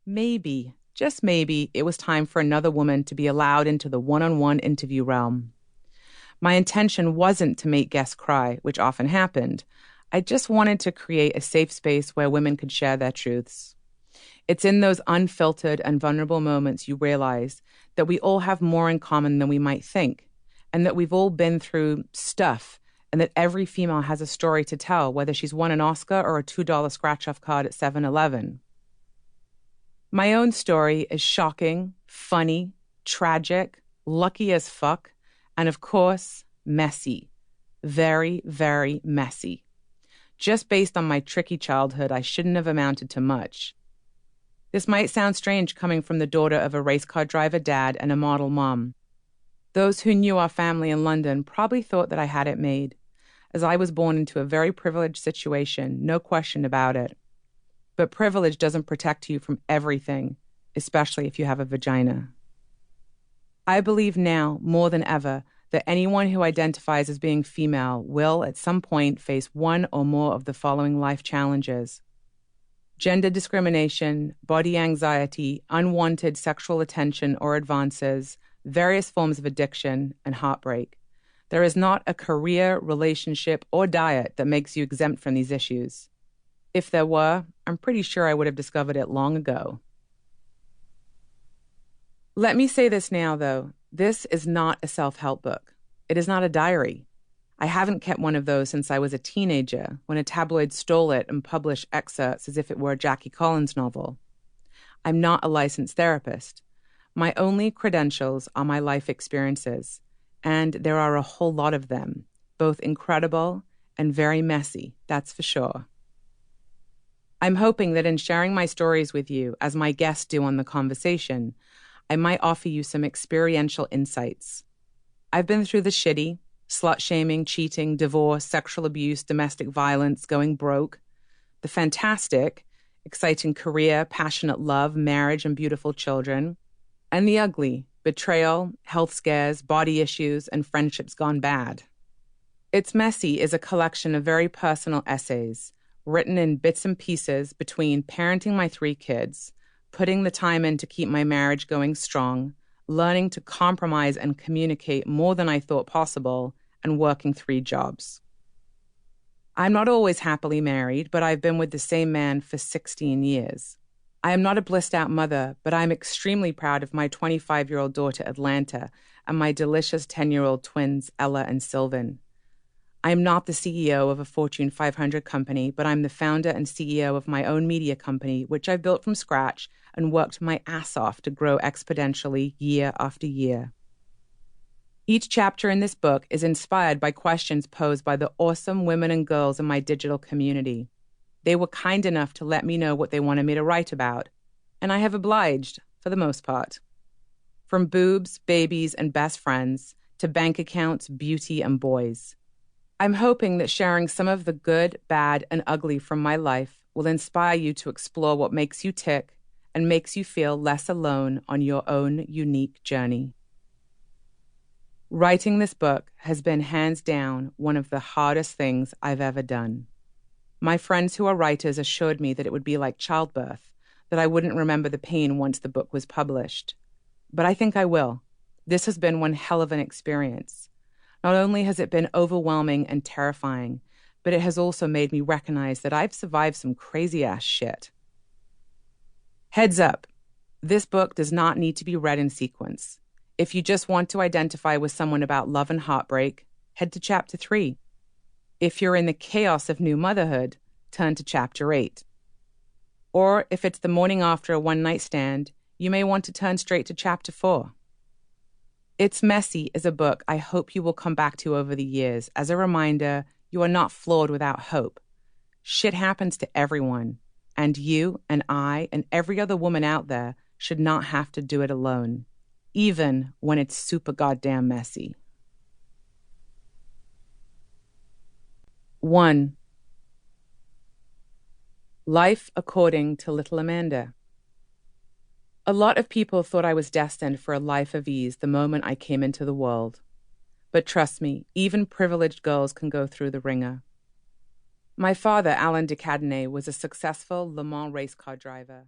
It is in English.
Maybe, just maybe, it was time for another woman to be allowed into the one-on-one interview realm. My intention wasn't to make guests cry, which often happened. I just wanted to create a safe space where women could share their truths. It's in those unfiltered and vulnerable moments you realize that we all have more in common than we might think, and that we've all been through stuff, and that every female has a story to tell, whether she's won an Oscar or a $2 scratch-off card at 7-Eleven. My own story is shocking, funny, tragic, lucky as fuck, and of course, messy. Very, very messy. Just based on my tricky childhood, I shouldn't have amounted to much. This might sound strange coming from the daughter of a race car driver dad and a model mom. Those who knew our family in London probably thought that I had it made, as I was born into a very privileged situation, no question about it. But privilege doesn't protect you from everything, especially if you have a vagina. I believe now, more than ever, that anyone who identifies as being female will, at some point, face one or more of the following life challenges: gender discrimination, body anxiety, unwanted sexual attention or advances, various forms of addiction, and heartbreak. There is not a career, relationship, or diet that makes you exempt from these issues. If there were, I'm pretty sure I would have discovered it long ago. Let me say this now, though. This is not a self-help book. It is not a diary. I haven't kept one of those since I was a teenager, when a tabloid stole it and published excerpts as if it were a Jackie Collins novel. I'm not a licensed therapist. My only credentials are my life experiences, and there are a whole lot of them, both incredible and very messy, that's for sure. I'm hoping that in sharing my stories with you, as my guests do on The Conversation, I might offer you some experiential insights. I've been through the shitty, slut-shaming, cheating, divorce, sexual abuse, domestic violence, going broke, the fantastic, exciting career, passionate love, marriage, and beautiful children, and the ugly, betrayal, health scares, body issues, and friendships gone bad. It's Messy is a collection of very personal essays, written in bits and pieces between parenting my 3 kids, putting the time in to keep my marriage going strong, learning to compromise and communicate more than I thought possible, and working 3 jobs. I'm not always happily married, but I've been with the same man for 16 years. I am not a blissed-out mother, but I'm extremely proud of my 25-year-old daughter, Atlanta, and my delicious 10-year-old twins, Ella and Sylvan. I am not the CEO of a Fortune 500 company, but I'm the founder and CEO of my own media company, which I've built from scratch and worked my ass off to grow exponentially year after year. Each chapter in this book is inspired by questions posed by the awesome women and girls in my digital community. They were kind enough to let me know what they wanted me to write about, and I have obliged, for the most part. From boobs, babies, and best friends, to bank accounts, beauty, and boys. I'm hoping that sharing some of the good, bad, and ugly from my life will inspire you to explore what makes you tick and makes you feel less alone on your own unique journey. Writing this book has been hands down one of the hardest things I've ever done. My friends who are writers assured me that it would be like childbirth, that I wouldn't remember the pain once the book was published. But I think I will. This has been one hell of an experience. Not only has it been overwhelming and terrifying, but it has also made me recognize that I've survived some crazy-ass shit. Heads up, this book does not need to be read in sequence. If you just want to identify with someone about love and heartbreak, head to Chapter 3. If you're in the chaos of new motherhood, turn to Chapter 8. Or if it's the morning after a one-night stand, you may want to turn straight to Chapter 4. It's Messy is a book I hope you will come back to over the years as a reminder you are not flawed without hope. Shit happens to everyone, and you and I and every other woman out there should not have to do it alone, even when it's super goddamn messy. 1. Life according to Little Amanda. A lot of people thought I was destined for a life of ease the moment I came into the world. But trust me, even privileged girls can go through the ringer. My father, Amanda de Cadenet, was a successful Le Mans race car driver.